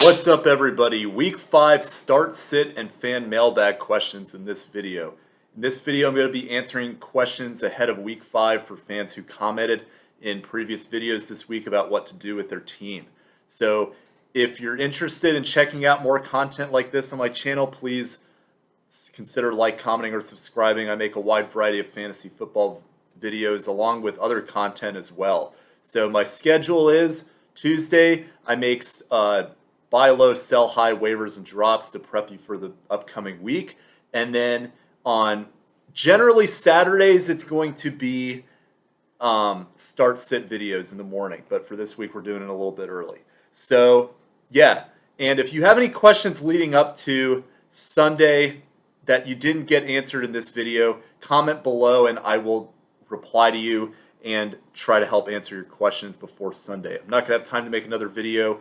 What's up, everybody? Week 5 start, sit, and fan mailbag questions in this video. In this video, I'm going to be answering questions ahead of Week 5 for fans who commented in previous videos this week about what to do with their team. So if you're interested in checking out more content like this on my channel, please consider commenting, or subscribing. I make a wide variety of fantasy football videos along with other content as well. So my schedule is Tuesday, I make buy low, sell high waivers and drops to prep you for the upcoming week. And then on generally Saturdays, it's going to be start sit videos in the morning. But for this week, we're doing it a little bit early. So yeah, and if you have any questions leading up to Sunday that you didn't get answered in this video, comment below and I will reply to you and try to help answer your questions before Sunday. I'm not going to have time to make another video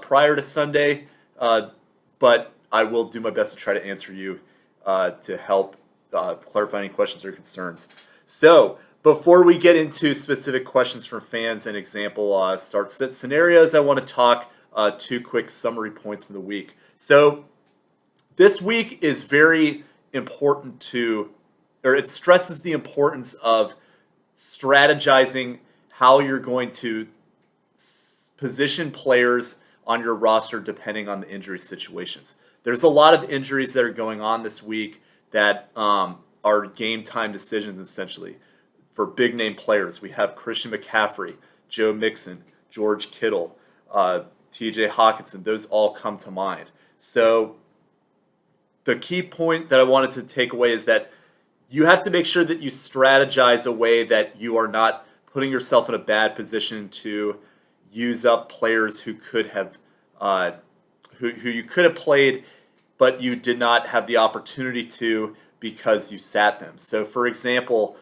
prior to Sunday, but I will do my best to try to answer you to help clarify any questions or concerns. So before we get into specific questions from fans and example start-sit scenarios, I want to talk 2 quick summary points from the week. So this week is very important it stresses the importance of strategizing how you're going to position players on your roster depending on the injury situations. There's a lot of injuries that are going on this week that are game time decisions essentially. For big name players, we have Christian McCaffrey, Joe Mixon, George Kittle, TJ Hockenson. Those all come to mind. So the key point that I wanted to take away is that you have to make sure that you strategize a way that you are not putting yourself in a bad position to use up players who could have, who you could have played, but you did not have the opportunity to because you sat them. So, for example,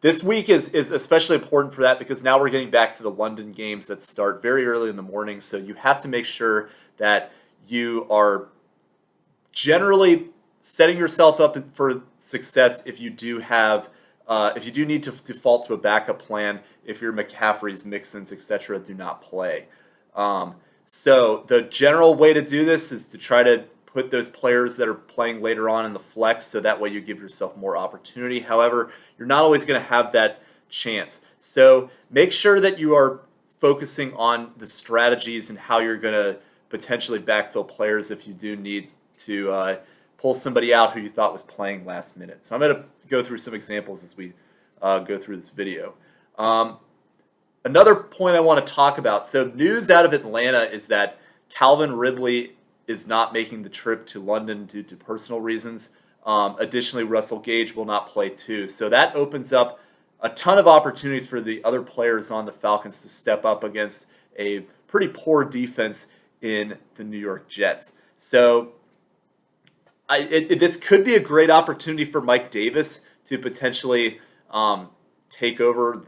this week is especially important for that because now we're getting back to the London games that start very early in the morning. So you have to make sure that you are generally setting yourself up for success if you do have, if you do need to default to a backup plan, if your McCaffreys, Mixons, etc. do not play. So the general way to do this is to try to put those players that are playing later on in the flex, so that way you give yourself more opportunity. However, you're not always going to have that chance. So make sure that you are focusing on the strategies and how you're going to potentially backfill players if you do need to pull somebody out who you thought was playing last minute. So I'm going to go through some examples as we go through this video. Another point I want to talk about. So news out of Atlanta is that Calvin Ridley is not making the trip to London due to personal reasons. Additionally, Russell Gage will not play too. So that opens up a ton of opportunities for the other players on the Falcons to step up against a pretty poor defense in the New York Jets. So this could be a great opportunity for Mike Davis to potentially take over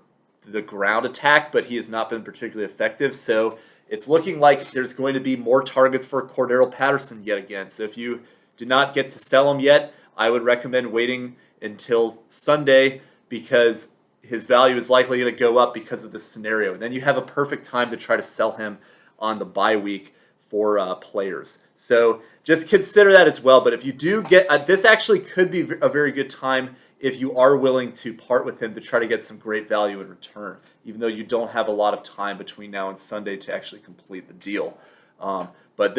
the ground attack, but he has not been particularly effective. So it's looking like there's going to be more targets for Cordero Patterson yet again. So if you did not get to sell him yet, I would recommend waiting until Sunday because his value is likely going to go up because of this scenario. And then you have a perfect time to try to sell him on the bye week for players. So just consider that as well. But if you do get, this actually could be a very good time if you are willing to part with him to try to get some great value in return, even though you don't have a lot of time between now and Sunday to actually complete the deal. But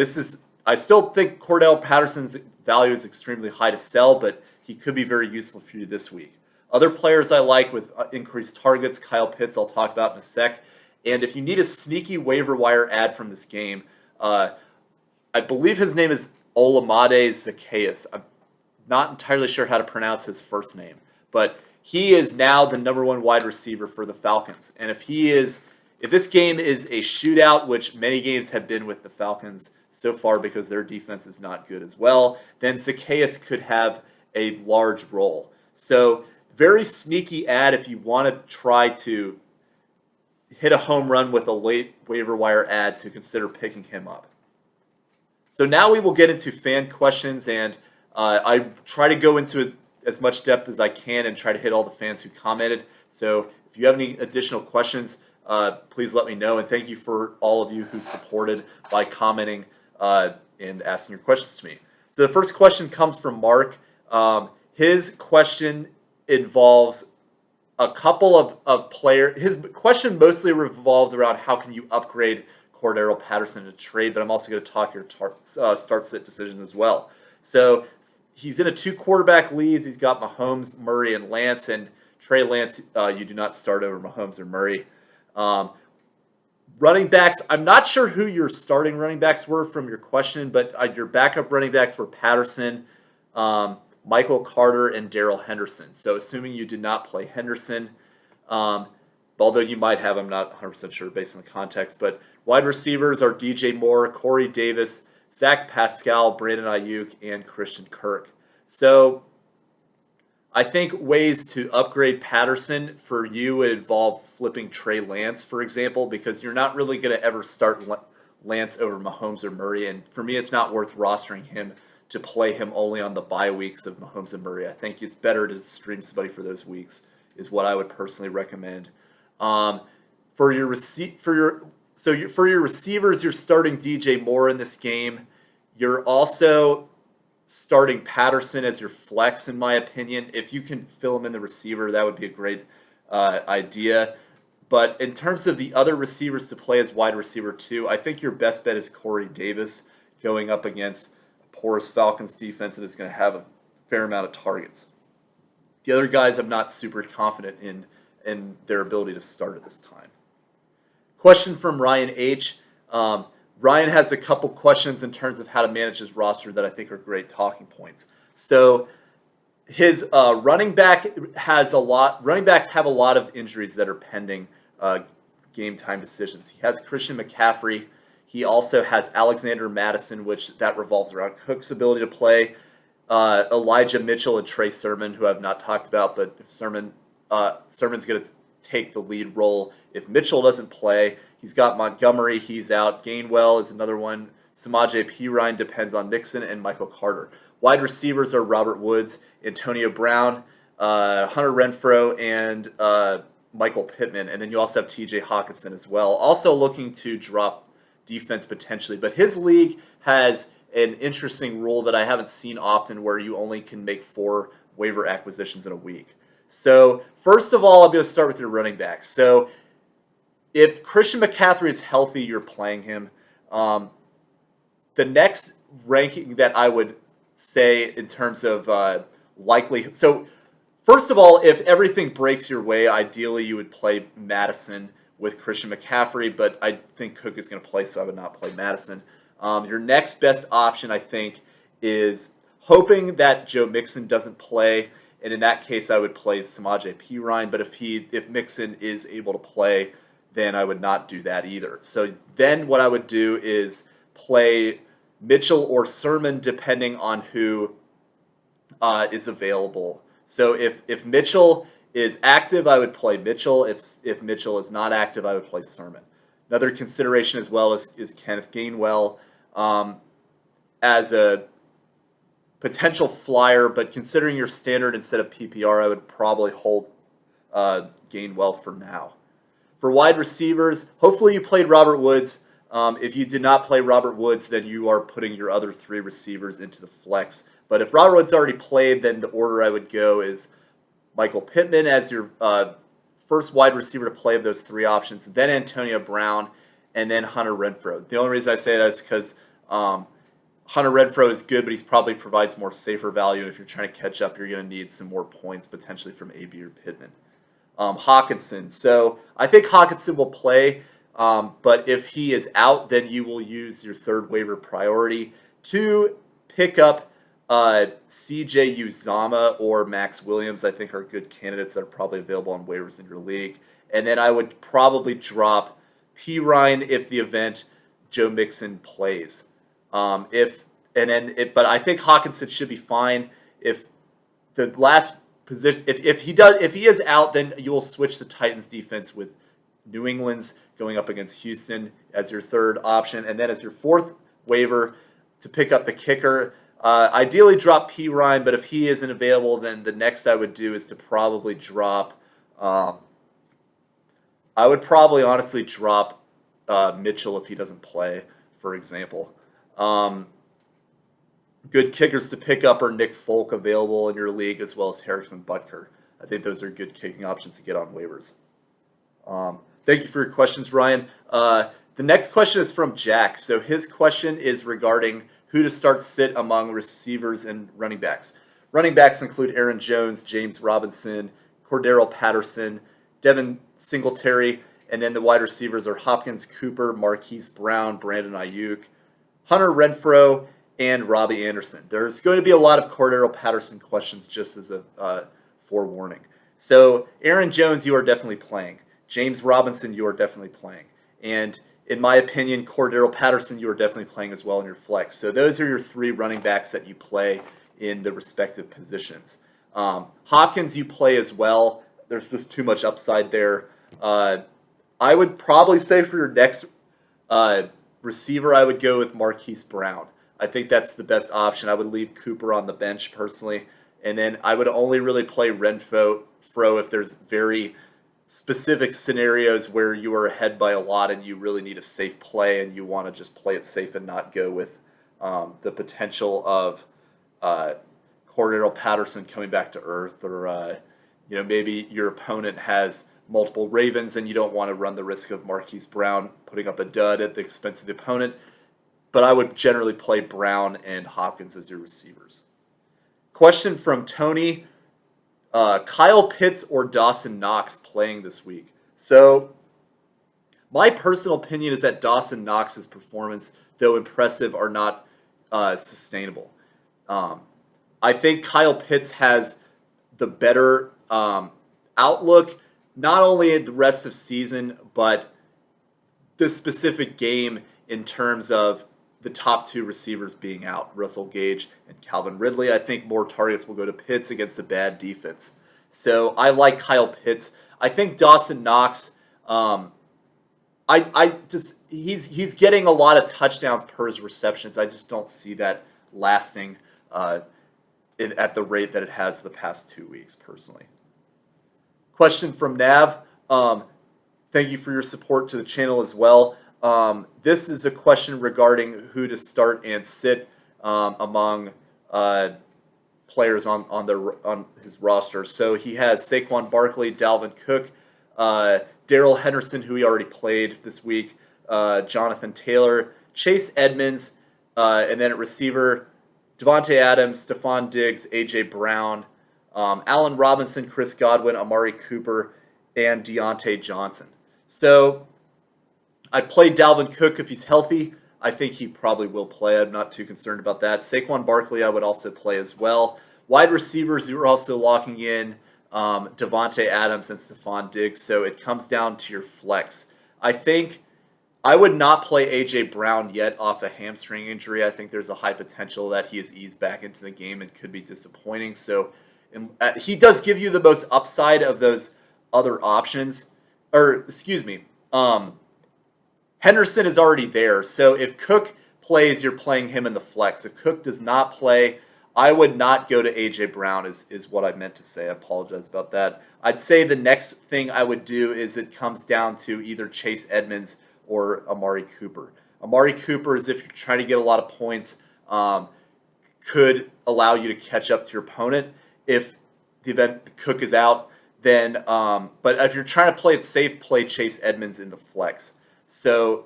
I still think Cordell Patterson's value is extremely high to sell, but he could be very useful for you this week. Other players I like with increased targets, Kyle Pitts, I'll talk about in a sec. And if you need a sneaky waiver wire ad from this game, I believe his name is Olamide Zacchaeus. I'm not entirely sure how to pronounce his first name, but he is now the #1 wide receiver for the Falcons. And if this game is a shootout, which many games have been with the Falcons so far because their defense is not good as well, then Zacchaeus could have a large role. So very sneaky ad if you want to try to hit a home run with a late waiver wire ad to consider picking him up. So now we will get into fan questions, and I try to go into as much depth as I can and try to hit all the fans who commented. So if you have any additional questions, please let me know. And thank you for all of you who supported by commenting and asking your questions to me. So the first question comes from Mark. His question involves a couple of players. His question mostly revolved around how can you upgrade Cordero Patterson to trade, but I'm also going to talk your start-sit decision as well. So he's in a 2-quarterback league. He's got Mahomes, Murray, and Lance, and Trey Lance, you do not start over Mahomes or Murray. Running backs, I'm not sure who your starting running backs were from your question, but your backup running backs were Patterson, Michael Carter, and Darrell Henderson. So assuming you did not play Henderson, although you might have, I'm not 100% sure based on the context, but wide receivers are DJ Moore, Corey Davis, Zach Pascal, Brandon Ayuk, and Christian Kirk. So I think ways to upgrade Patterson for you would involve flipping Trey Lance, for example, because you're not really going to ever start Lance over Mahomes or Murray. And for me, it's not worth rostering him to play him only on the bye weeks of Mahomes and Murray. I think it's better to stream somebody for those weeks, is what I would personally recommend. For your receivers, you're starting DJ Moore in this game. You're also starting Patterson as your flex, in my opinion. If you can fill him in the receiver, that would be a great idea. But in terms of the other receivers to play as wide receiver 2, I think your best bet is Corey Davis going up against a porous Falcons defense that is going to have a fair amount of targets. The other guys I'm not super confident in their ability to start at this time. Question from Ryan H. Ryan has a couple questions in terms of how to manage his roster that I think are great talking points. So his running backs have a lot of injuries that are pending game time decisions. He has Christian McCaffrey. He also has Alexander Mattison, which that revolves around Cook's ability to play. Elijah Mitchell and Trey Sermon, who I've not talked about, but if Sermon's going to take the lead role if Mitchell doesn't play. He's got Montgomery, he's out. Gainwell is another one. Samaje Perine depends on Mixon and Michael Carter. Wide receivers are Robert Woods, Antonio Brown, Hunter Renfrow, and Michael Pittman. And then you also have TJ Hockenson as well. Also looking to drop defense potentially. But his league has an interesting rule that I haven't seen often where you only can make 4 waiver acquisitions in a week. So first of all, I'm going to start with your running back. So if Christian McCaffrey is healthy, you're playing him. The next ranking that I would say in terms of likelihood. So first of all, if everything breaks your way, ideally you would play Mattison with Christian McCaffrey, but I think Cook is going to play, so I would not play Mattison. Your next best option, I think, is hoping that Joe Mixon doesn't play. And in that case, I would play Samaje Perine. But if Mixon is able to play, then I would not do that either. So then what I would do is play Mitchell or Sermon, depending on who is available. So if Mitchell is active, I would play Mitchell. If Mitchell is not active, I would play Sermon. Another consideration as well is Kenneth Gainwell as a potential flyer, but considering your standard instead of PPR, I would probably hold Gainwell for now. For wide receivers, hopefully you played Robert Woods. If you did not play Robert Woods, then you are putting your other 3 receivers into the flex. But if Robert Woods already played, then the order I would go is Michael Pittman as your first wide receiver to play of those 3 options, then Antonio Brown, and then Hunter Renfrow. The only reason I say that is because Hunter Renfrow is good, but he probably provides more safer value. And if you're trying to catch up, you're going to need some more points potentially from AB or Pittman. Hockenson. So I think Hockenson will play, but if he is out, then you will use your 3rd waiver priority to pick up CJ Uzomah or Maxx Williams. I think are good candidates that are probably available on waivers in your league. And then I would probably drop Perine if the event Joe Mixon plays. But I think Hockenson should be fine. If the last position, if he is out, then you will switch the Titans defense with New England's going up against Houston as your 3rd option, and then as your 4th waiver to pick up the kicker. Ideally drop Perine, but if he isn't available, then the next I would do is to probably drop. I would probably honestly drop Mitchell if he doesn't play, for example. Good kickers to pick up are Nick Folk available in your league, as well as Harrison Butker. I think those are good kicking options to get on waivers. Thank you for your questions, Ryan. The next question is from Jack. So his question is regarding who to start sit among receivers and running backs. Running backs include Aaron Jones, James Robinson, Cordero Patterson, Devin Singletary, and then the wide receivers are Hopkins, Cooper, Marquise Brown, Brandon Ayuik, Hunter Renfrow, and Robbie Anderson. There's going to be a lot of Cordero Patterson questions, just as a forewarning. So Aaron Jones, you are definitely playing. James Robinson, you are definitely playing. And in my opinion, Cordero Patterson, you are definitely playing as well in your flex. So those are your three running backs that you play in the respective positions. Hopkins, you play as well. There's just too much upside there. I would probably say for your next receiver, I would go with Marquise Brown. I think that's the best option. I would leave Cooper on the bench personally. And then I would only really play Renfrow if there's very specific scenarios where you are ahead by a lot and you really need a safe play and you want to just play it safe and not go with the potential of Cordero Patterson coming back to earth, or maybe your opponent has multiple Ravens and you don't want to run the risk of Marquise Brown putting up a dud at the expense of the opponent. But I would generally play Brown and Hopkins as your receivers. Question from Tony. Kyle Pitts or Dawson Knox playing this week? So my personal opinion is that Dawson Knox's performance, though impressive, are not sustainable. I think Kyle Pitts has the better outlook, not only in the rest of season, but the specific game in terms of the top two receivers being out, Russell Gage and Calvin Ridley. I think more targets will go to Pitts against a bad defense. So I like Kyle Pitts. I think Dawson Knox, he's getting a lot of touchdowns per his receptions. I just don't see that lasting at the rate that it has the past 2 weeks, personally. Question from Nav. Thank you for your support to the channel as well. This is a question regarding who to start and sit among players on his roster. So he has Saquon Barkley, Dalvin Cook, Darrell Henderson, who he already played this week, Jonathan Taylor, Chase Edmonds, and then at receiver, Devontae Adams, Stephon Diggs, A.J. Brown, Allen Robinson, Chris Godwin, Amari Cooper, and Deontay Johnson. So I play Dalvin Cook if he's healthy. I think he probably will play. I'm not too concerned about that. Saquon Barkley I would also play as well. Wide receivers, you're also locking in Devontae Adams and Stephon Diggs, so it comes down to your flex. I think I would not play A.J. Brown yet off a hamstring injury. I think there's a high potential that he is eased back into the game and could be disappointing. So he does give you the most upside of those other options. Henderson is already there. So if Cook plays, you're playing him in the flex. If Cook does not play, I would not go to A.J. Brown is what I meant to say. I apologize about that. I'd say the next thing I would do is it comes down to either Chase Edmonds or Amari Cooper. Amari Cooper is if you're trying to get a lot of points, could allow you to catch up to your opponent. If the event Cook is out, then but if you're trying to play it safe, play Chase Edmonds in the flex. So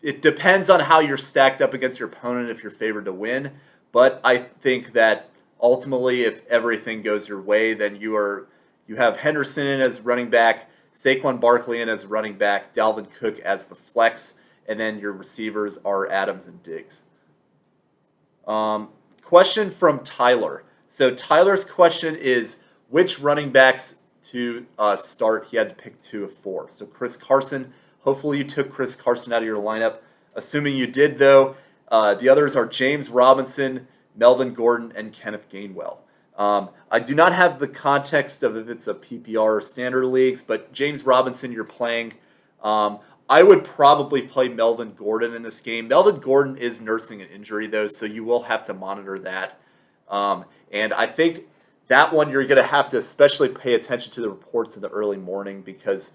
it depends on how you're stacked up against your opponent if you're favored to win. But I think that ultimately, if everything goes your way, then you have Henderson in as running back, Saquon Barkley in as running back, Dalvin Cook as the flex, and then your receivers are Adams and Diggs. Question from Tyler. So Tyler's question is which running backs to start. He had to pick 2 of 4. So Chris Carson. Hopefully you took Chris Carson out of your lineup. Assuming you did, though, the others are James Robinson, Melvin Gordon, and Kenneth Gainwell. I do not have the context of if it's a PPR or standard leagues, but James Robinson you're playing. I would probably play Melvin Gordon in this game. Melvin Gordon is nursing an injury, though, so you will have to monitor that. And I think that one you're going to have to especially pay attention to the reports in the early morning, because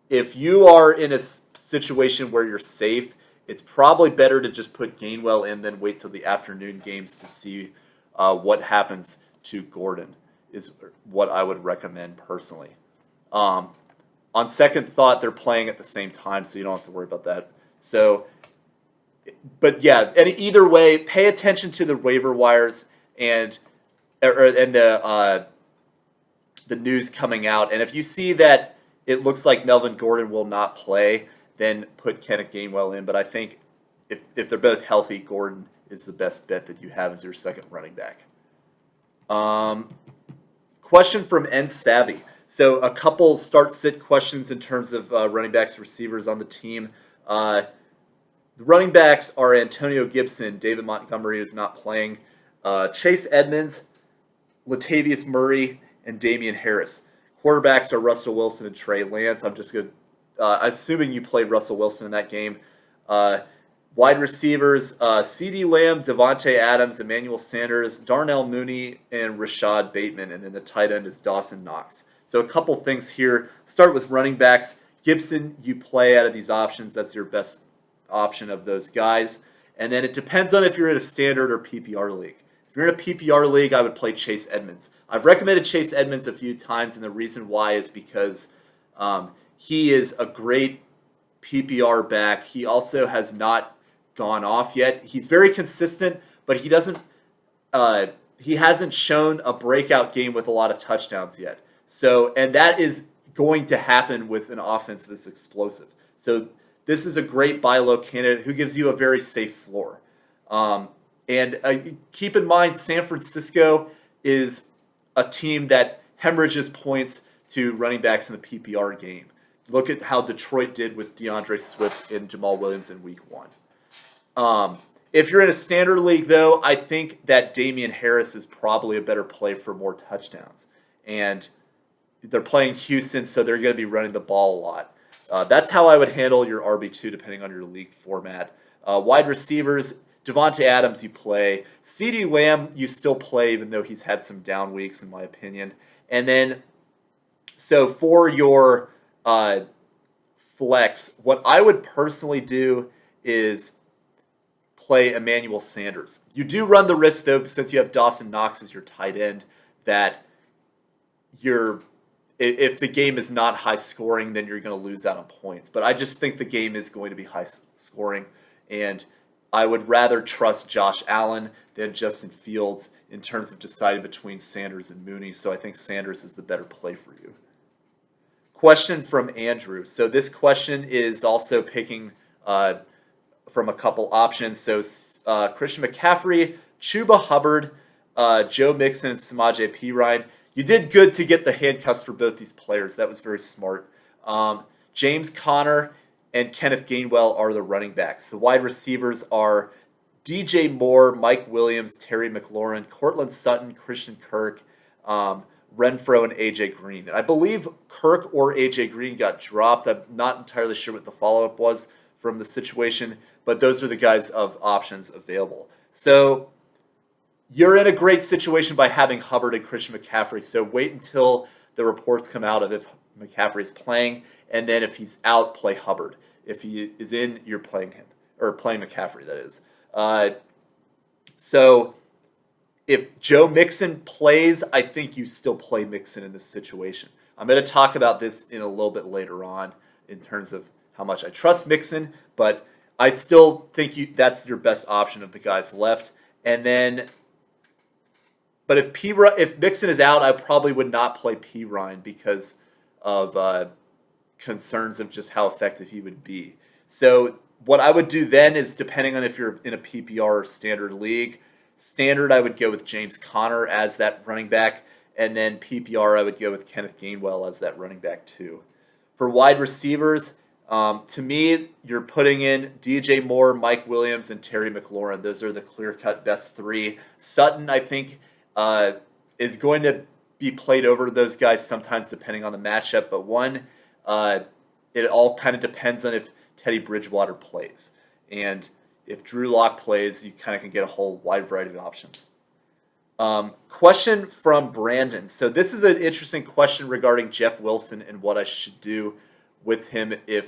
if you are in a situation where you're safe it's probably better to just put Gainwell in than wait till the afternoon games to see what happens to Gordon, is what I would recommend personally. On second thought, they're playing at the same time, so you don't have to worry about that. So, but yeah, and either way, pay attention to the waiver wires and the news coming out. And if you see that it looks like Melvin Gordon will not play, then put Kenneth Gainwell in. But I think if they're both healthy, Gordon is the best bet that you have as your second running back. Question from N Savvy. So a couple start-sit questions in terms of running backs, receivers on the team. The running backs are Antonio Gibson, David Montgomery is not playing, Chase Edmonds, Latavius Murray, and Damian Harris. Quarterbacks are Russell Wilson and Trey Lance. I'm just going to, assuming you played Russell Wilson in that game. Wide receivers, CeeDee Lamb, Devontae Adams, Emmanuel Sanders, Darnell Mooney, and Rashad Bateman. And then the tight end is Dawson Knox. So a couple things here. Start with running backs. Gibson, you play out of these options. That's your best option of those guys. And then it depends on if you're in a standard or PPR league. If you're in a PPR league, I would play Chase Edmonds. I've recommended Chase Edmonds a few times, and the reason why is because he is a great PPR back. He also has not gone off yet. He's very consistent, but he hasn't shown a breakout game with a lot of touchdowns yet. So, and that is going to happen with an offense that's explosive. So this is a great buy low candidate who gives you a very safe floor. And keep in mind, San Francisco is a team that hemorrhages points to running backs in the PPR game. Look at how Detroit did with DeAndre Swift and Jamal Williams in week 1. If you're in a standard league, though, I think that Damian Harris is probably a better play for more touchdowns. And they're playing Houston, so they're going to be running the ball a lot. That's how I would handle your RB2 depending on your league format. Wide receivers, Devontae Adams you play. CeeDee Lamb you still play even though he's had some down weeks in my opinion. And then, so for your flex, what I would personally do is play Emmanuel Sanders. You do run the risk though, since you have Dawson Knox as your tight end, that if the game is not high scoring, then you're going to lose out on points. But I just think the game is going to be high scoring, and I would rather trust Josh Allen than Justin Fields in terms of deciding between Sanders and Mooney. So I think Sanders is the better play for you. Question from Andrew. So this question is also picking from a couple options. So Christian McCaffrey, Chuba Hubbard, Joe Mixon, and Samaje Perine. You did good to get the handcuffs for both these players. That was very smart. James Conner and Kenneth Gainwell are the running backs. The wide receivers are DJ Moore, Mike Williams, Terry McLaurin, Cortland Sutton, Christian Kirk, Renfrow, and AJ Green. And I believe Kirk or AJ Green got dropped. I'm not entirely sure what the follow-up was from the situation, but those are the guys of options available. So you're in a great situation by having Hubbard and Christian McCaffrey. So wait until the reports come out of if McCaffrey is playing, and then if he's out, play Hubbard. If he is in, you're playing him, or playing McCaffrey, that is. So if Joe Mixon plays, I think you still play Mixon in this situation. I'm going to talk about this in a little bit later on in terms of how much I trust Mixon, but I still think that's your best option of the guys left. And then, but if Mixon is out, I probably would not play Perine because of concerns of just how effective he would be. So what I would do then is, depending on if you're in a PPR or standard league, standard I would go with James Conner as that running back, and then PPR I would go with Kenneth Gainwell as that running back too. For wide receivers, to me, you're putting in DJ Moore, Mike Williams, and Terry McLaurin. Those are the clear-cut best three. Sutton, I think, is going to be played over those guys sometimes depending on the matchup, but it all kind of depends on if Teddy Bridgewater plays. And if Drew Lock plays, you kind of can get a whole wide variety of options. Question from Brandon. So this is an interesting question regarding Jeff Wilson and what I should do with him if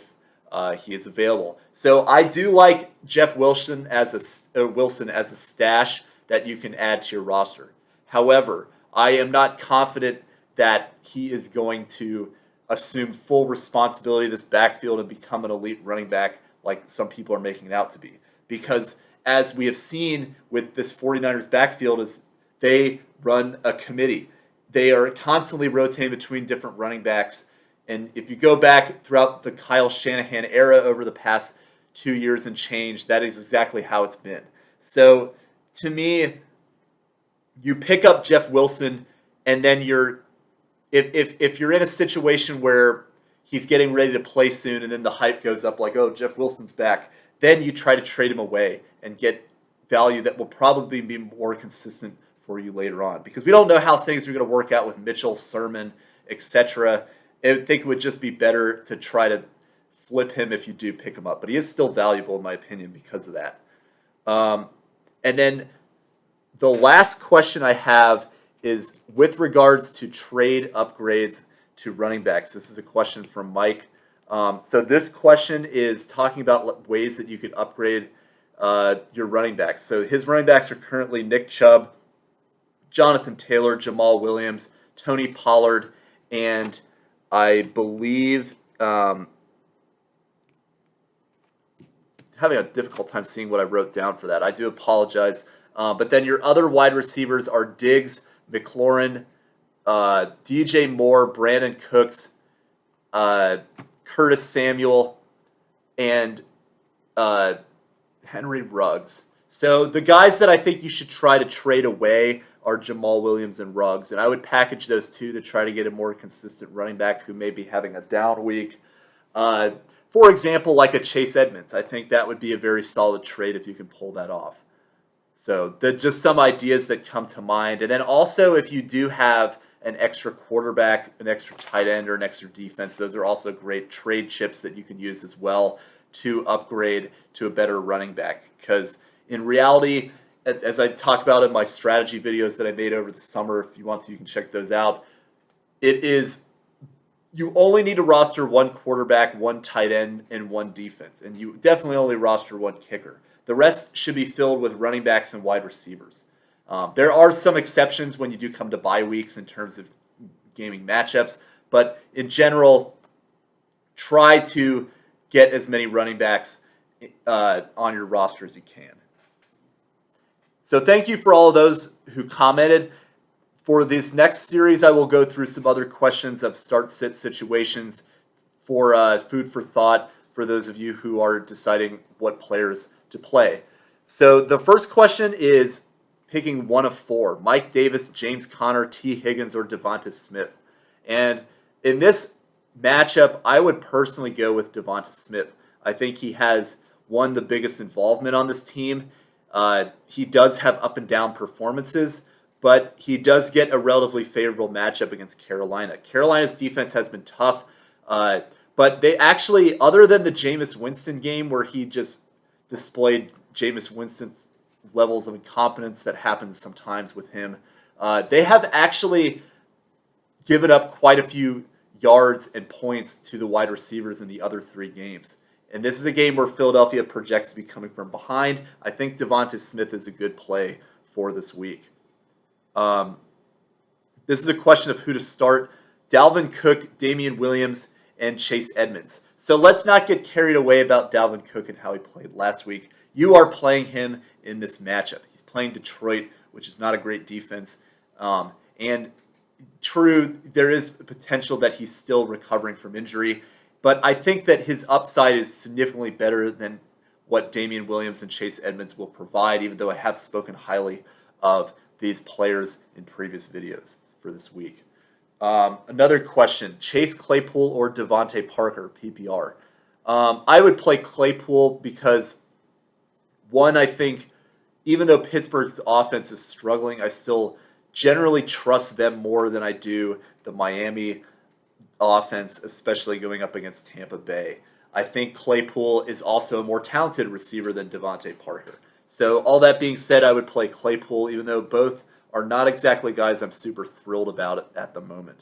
he is available. So I do like Jeff Wilson as a stash that you can add to your roster. However, I am not confident that he is going to assume full responsibility of this backfield and become an elite running back like some people are making it out to be. Because as we have seen with this 49ers backfield is they run a committee. They are constantly rotating between different running backs. And if you go back throughout the Kyle Shanahan era over the past 2 years and change, that is exactly how it's been. So to me, you pick up Jeff Wilson, and then if you're in a situation where he's getting ready to play soon, and then the hype goes up like, oh, Jeff Wilson's back, then you try to trade him away and get value that will probably be more consistent for you later on. Because we don't know how things are going to work out with Mitchell, Sermon, etc. I think it would just be better to try to flip him if you do pick him up. But he is still valuable, in my opinion, because of that. And then the last question I have is with regards to trade upgrades to running backs. This is a question from Mike. So this question is talking about ways that you could upgrade your running backs. So his running backs are currently Nick Chubb, Jonathan Taylor, Jamal Williams, Tony Pollard, and I believe having a difficult time seeing what I wrote down for that. I do apologize. But then your other wide receivers are Diggs, McLaurin, DJ Moore, Brandon Cooks, Curtis Samuel, and Henry Ruggs. So the guys that I think you should try to trade away are Jamal Williams and Ruggs. And I would package those two to try to get a more consistent running back who may be having a down week. For example, like a Chase Edmonds. I think that would be a very solid trade if you can pull that off. So just some ideas that come to mind. And then also if you do have an extra quarterback, an extra tight end, or an extra defense, those are also great trade chips that you can use as well to upgrade to a better running back. Because in reality, as I talk about in my strategy videos that I made over the summer, if you want to, you can check those out. It is, you only need to roster one quarterback, one tight end, and one defense. And you definitely only roster one kicker. The rest should be filled with running backs and wide receivers. There are some exceptions when you do come to bye weeks in terms of gaming matchups, but in general, try to get as many running backs on your roster as you can. So thank you for all of those who commented. For this next series, I will go through some other questions of start-sit situations for food for thought for those of you who are deciding what players to play. So the first question is picking one of four: Mike Davis, James Conner, T. Higgins, or Devonta Smith. And in this matchup, I would personally go with Devonta Smith. I think he has the biggest involvement on this team. He does have up and down performances, but he does get a relatively favorable matchup against Carolina. Carolina's defense has been tough, but they actually, other than the Jameis Winston game where he just displayed Jameis Winston's levels of incompetence that happens sometimes with him, they have actually given up quite a few yards and points to the wide receivers in the other three games. And this is a game where Philadelphia projects to be coming from behind. I think Devonta Smith is a good play for this week. This is a question of who to start: Dalvin Cook, Damian Williams, and Chase Edmonds. So let's not get carried away about Dalvin Cook and how he played last week. You are playing him in this matchup. He's playing Detroit, which is not a great defense. And true, there is potential that he's still recovering from injury. But I think that his upside is significantly better than what Damian Williams and Chase Edmonds will provide, even though I have spoken highly of these players in previous videos for this week. Another question: Chase Claypool or Devontae Parker, PPR? I would play Claypool because, one, I think even though Pittsburgh's offense is struggling, I still generally trust them more than I do the Miami offense, especially going up against Tampa Bay. I think Claypool is also a more talented receiver than Devontae Parker. So all that being said, I would play Claypool, even though both are not exactly guys I'm super thrilled about at the moment.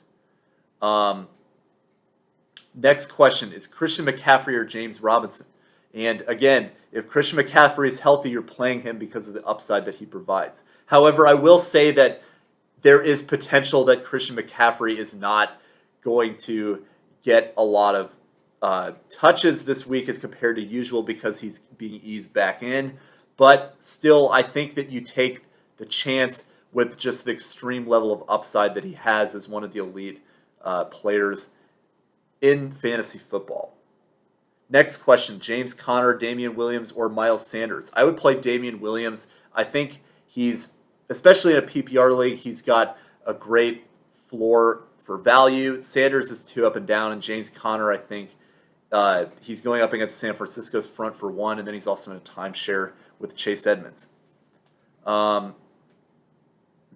Next question, is Christian McCaffrey or James Robinson? And again, if Christian McCaffrey is healthy, you're playing him because of the upside that he provides. However, I will say that there is potential that Christian McCaffrey is not going to get a lot of touches this week as compared to usual because he's being eased back in. But still, I think that you take the chance with just the extreme level of upside that he has as one of the elite players in fantasy football. Next question, James Conner, Damian Williams, or Miles Sanders? I would play Damian Williams. I think he's, especially in a PPR league, he's got a great floor for value. Sanders is 2 up and down, and James Conner, I think, he's going up against San Francisco's front for 1, and then he's also in a timeshare with Chase Edmonds.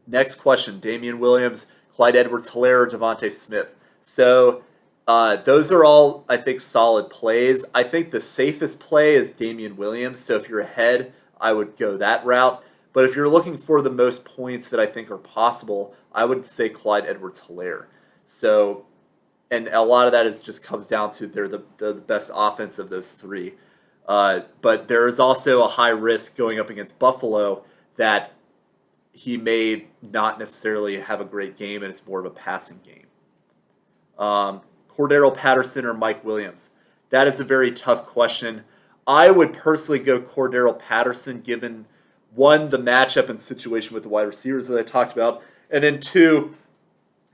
Next question, Damian Williams, Clyde Edwards-Helaire, Devontae Smith. So those are all, I think, solid plays. I think the safest play is Damian Williams. So if you're ahead, I would go that route. But if you're looking for the most points that I think are possible, I would say Clyde Edwards-Helaire. So, and a lot of that is just comes down to they're the best offense of those three. But there is also a high risk going up against Buffalo that he may not necessarily have a great game and it's more of a passing game. Cordero Patterson or Mike Williams? That is a very tough question. I would personally go Cordero Patterson given, 1, the matchup and situation with the wide receivers that I talked about, and then 2,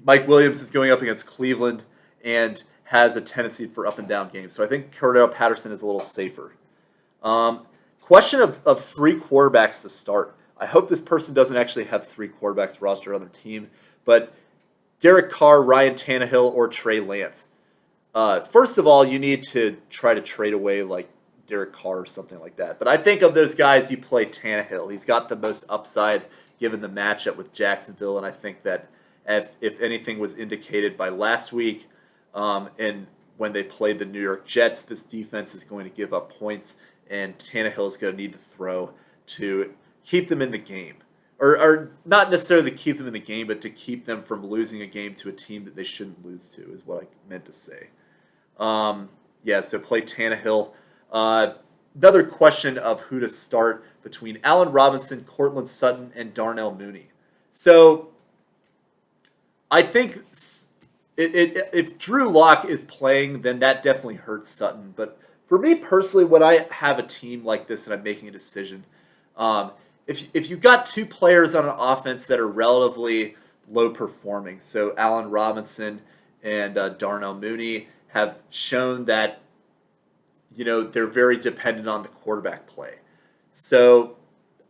Mike Williams is going up against Cleveland and has a tendency for up and down games. So I think Cordero Patterson is a little safer. Question of 3 quarterbacks to start. I hope this person doesn't actually have 3 quarterbacks rostered on their team, but Derek Carr, Ryan Tannehill, or Trey Lance. First of all, you need to try to trade away like Derek Carr or something like that. But I think of those guys, you play Tannehill. He's got the most upside given the matchup with Jacksonville, and I think that if anything was indicated by last week and when they played the New York Jets, this defense is going to give up points, and Tannehill is going to need to throw to keep them in the game. Or not necessarily to keep them in the game, but to keep them from losing a game to a team that they shouldn't lose to, is what I meant to say. So play Tannehill. Another question of who to start between Allen Robinson, Cortland Sutton, and Darnell Mooney. So I think if Drew Lock is playing, then that definitely hurts Sutton. But for me personally, when I have a team like this and I'm making a decision, if you've got 2 players on an offense that are relatively low performing, so Allen Robinson and Darnell Mooney have shown that they're very dependent on the quarterback play. So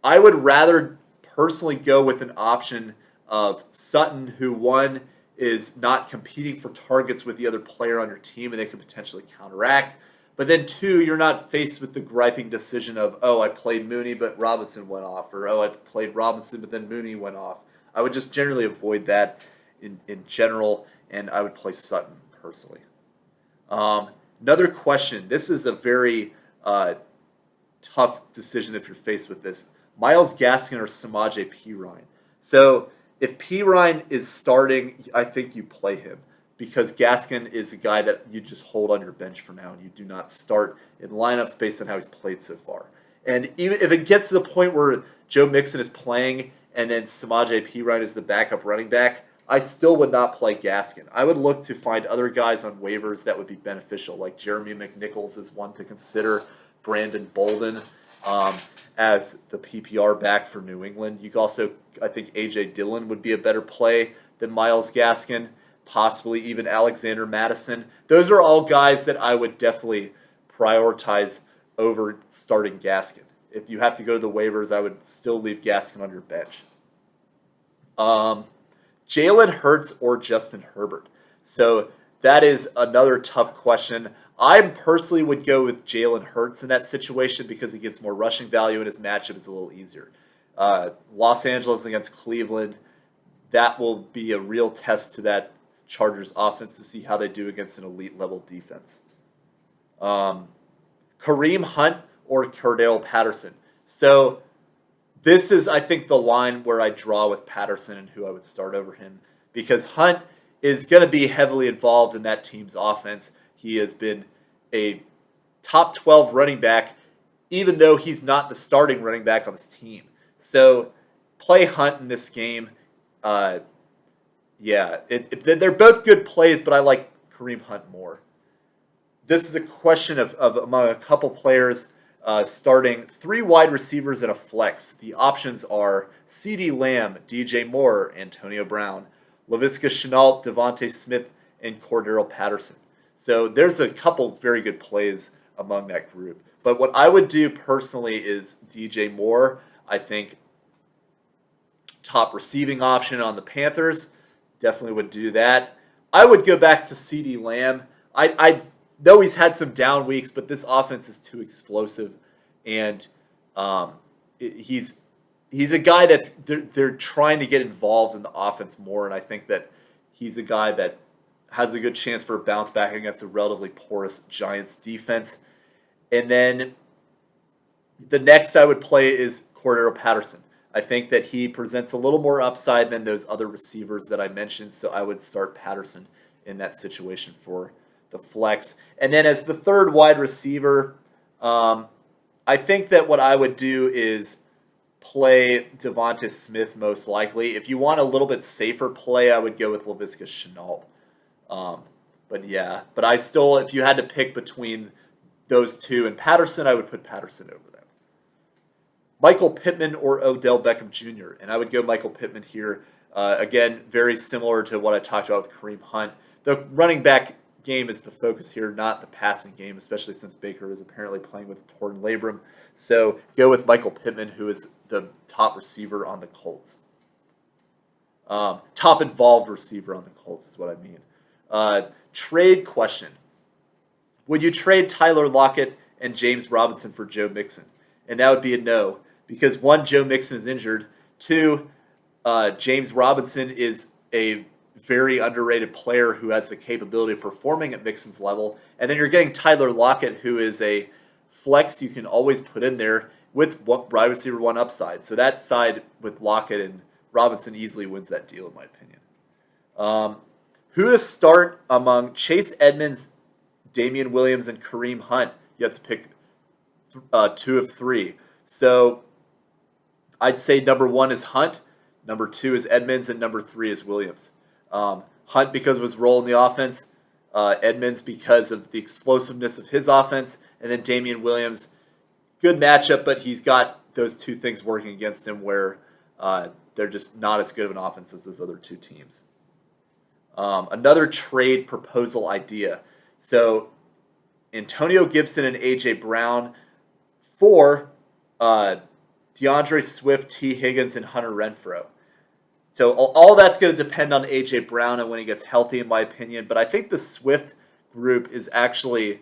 I would rather personally go with an option of Sutton, who 1 is not competing for targets with the other player on your team and they could potentially counteract. But then 2, you're not faced with the griping decision of, oh, I played Mooney, but Robinson went off. Or, oh, I played Robinson, but then Mooney went off. I would just generally avoid that in general, and I would play Sutton personally. Another question. This is a very tough decision if you're faced with this. Myles Gaskin or Samaje Perine? So if Perine is starting, I think you play him, because Gaskin is a guy that you just hold on your bench for now and you do not start in lineups based on how he's played so far. And even if it gets to the point where Joe Mixon is playing and then Samaje Perine is the backup running back, I still would not play Gaskin. I would look to find other guys on waivers that would be beneficial, like Jeremy McNichols is one to consider, Brandon Bolden as the PPR back for New England. You could also, I think A.J. Dillon would be a better play than Myles Gaskin, possibly even Alexander Mattison. Those are all guys that I would definitely prioritize over starting Gaskin. If you have to go to the waivers, I would still leave Gaskin on your bench. Jalen Hurts or Justin Herbert? So that is another tough question. I personally would go with Jalen Hurts in that situation because he gives more rushing value and his matchup is a little easier. Los Angeles against Cleveland, that will be a real test to that Chargers offense to see how they do against an elite level defense. Kareem Hunt or Cordell Patterson? So this is, I think, the line where I draw with Patterson and who I would start over him, because Hunt is going to be heavily involved in that team's offense. He has been a top 12 running back, even though he's not the starting running back on his team. So play Hunt in this game. They're both good plays, but I like Kareem Hunt more. This is a question of among a couple players starting 3 wide receivers and a flex. The options are CeeDee Lamb, DJ Moore, Antonio Brown, Laviska Shenault, Devontae Smith, and Cordero Patterson. So there's a couple very good plays among that group. But what I would do personally is DJ Moore. I think top receiving option on the Panthers. Definitely would do that. I would go back to CeeDee Lamb. I know he's had some down weeks, but this offense is too explosive. And he's a guy that's they're trying to get involved in the offense more. And I think that he's a guy that has a good chance for a bounce back against a relatively porous Giants defense. And then the next I would play is Cordero Patterson. I think that he presents a little more upside than those other receivers that I mentioned, so I would start Patterson in that situation for the flex. And then as the third wide receiver, I think that what I would do is play Devonta Smith most likely. If you want a little bit safer play, I would go with Laviska Shenault. But I still, if you had to pick between those two and Patterson, I would put Patterson over them. Michael Pittman or Odell Beckham Jr., and I would go Michael Pittman here. Again, very similar to what I talked about with Kareem Hunt. The running back game is the focus here, not the passing game, especially since Baker is apparently playing with torn labrum. So go with Michael Pittman, who is the top receiver on the Colts. Top involved receiver on the Colts is what I mean. Trade question. Would you trade Tyler Lockett and James Robinson for Joe Mixon? And that would be a no, because 1, Joe Mixon is injured. 2, James Robinson is a very underrated player who has the capability of performing at Mixon's level. And then you're getting Tyler Lockett, who is a flex you can always put in there with wide receiver 1 upside. So that side with Lockett and Robinson easily wins that deal, in my opinion. Who to start among Chase Edmonds, Damian Williams, and Kareem Hunt? You have to pick 2 of 3. So I'd say number 1 is Hunt, number 2 is Edmonds, and number 3 is Williams. Hunt because of his role in the offense, Edmonds because of the explosiveness of his offense, and then Damian Williams, good matchup, but he's got those 2 things working against him where they're just not as good of an offense as those other 2 teams. Another trade proposal idea. So Antonio Gibson and A.J. Brown for DeAndre Swift, T. Higgins, and Hunter Renfrow. So all that's going to depend on A.J. Brown and when he gets healthy, in my opinion. But I think the Swift group is actually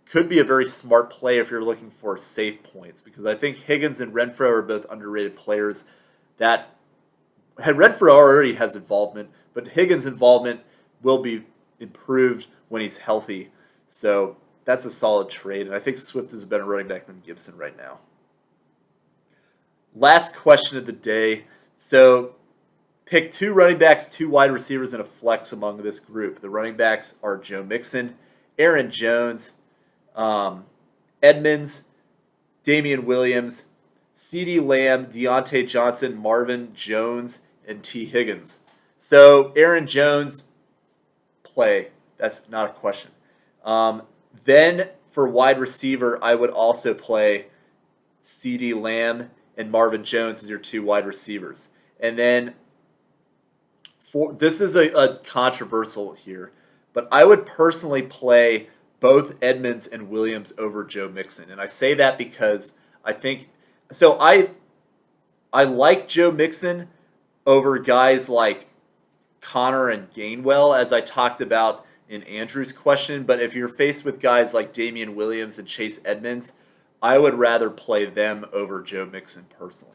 could be a very smart play if you're looking for safe points, because I think Higgins and Renfrow are both underrated players. That Renfrow already has involvement, but Higgins' involvement will be improved when he's healthy. So that's a solid trade, and I think Swift is a better running back than Gibson right now. Last question of the day. So pick 2 running backs, 2 wide receivers, and a flex among this group. The running backs are Joe Mixon, Aaron Jones, Edmonds, Damian Williams, CeeDee Lamb, Deontay Johnson, Marvin Jones, and T. Higgins. So Aaron Jones, play. That's not a question. Then for wide receiver, I would also play CeeDee Lamb and Marvin Jones as your 2 wide receivers. And then this is a controversial here, but I would personally play both Edmonds and Williams over Joe Mixon. And I say that because I think so I like Joe Mixon over guys like Connor and Gainwell, as I talked about in Andrew's question. But if you're faced with guys like Damian Williams and Chase Edmonds, I would rather play them over Joe Mixon personally.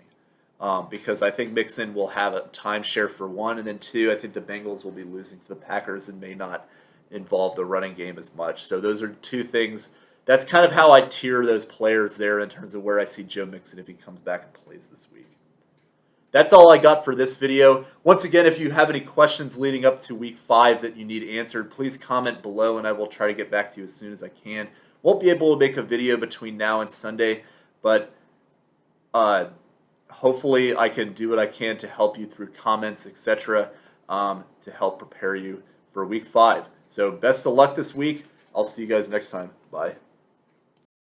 Because I think Mixon will have a timeshare for 1, and then 2, I think the Bengals will be losing to the Packers and may not involve the running game as much. So those are 2 things. That's kind of how I tier those players there in terms of where I see Joe Mixon if he comes back and plays this week. that's all I got for this video. Once again, if you have any questions leading up to week 5 that you need answered, please comment below and I will try to get back to you as soon as I can. Won't be able to make a video between now and Sunday, but hopefully I can do what I can to help you through comments, etc., to help prepare you for week 5. So best of luck this week. I'll see you guys next time. Bye.